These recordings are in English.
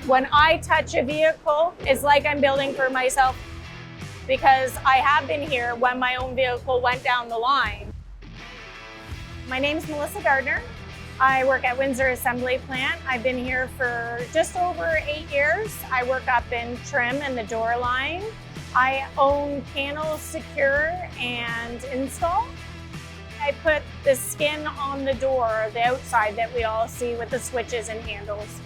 When I touch a vehicle, it's like I'm building for myself, because I have been here when my own vehicle went down the line. My name's Melissa Gardiner. I work at Windsor Assembly Plant. I've been here for just over 8 years. I work up in trim and the door line. I own panel, secure, and install. I put the skin on the door, the outside that we all see with the switches and handles.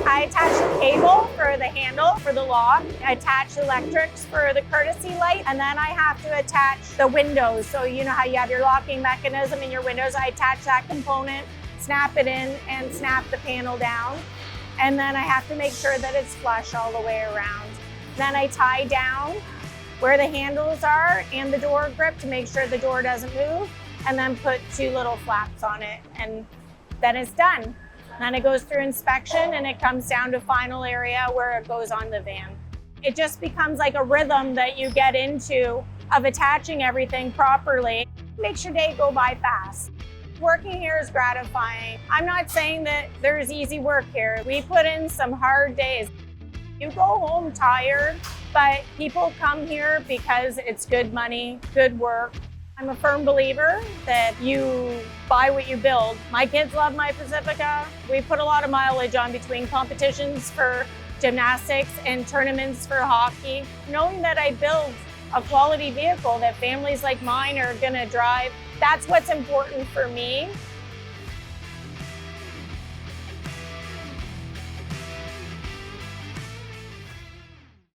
I attach the cable for the handle for the lock. I attach electrics for the courtesy light, and then I have to attach the windows. So you know how you have your locking mechanism in your windows. I attach that component, snap it in, and snap the panel down. And then I have to make sure that it's flush all the way around. Then I tie down where the handles are and the door grip to make sure the door doesn't move, and then put 2 little flaps on it, and then it's done. Then it goes through inspection and it comes down to final area where it goes on the van. It just becomes like a rhythm that you get into of attaching everything properly. Makes your day go by fast. Working here is gratifying. I'm not saying that there's easy work here. We put in some hard days. You go home tired, but people come here because it's good money, good work. I'm a firm believer that you buy what you build. My kids love my Pacifica. We put a lot of mileage on between competitions for gymnastics and tournaments for hockey. Knowing that I build a quality vehicle that families like mine are gonna drive, that's what's important for me.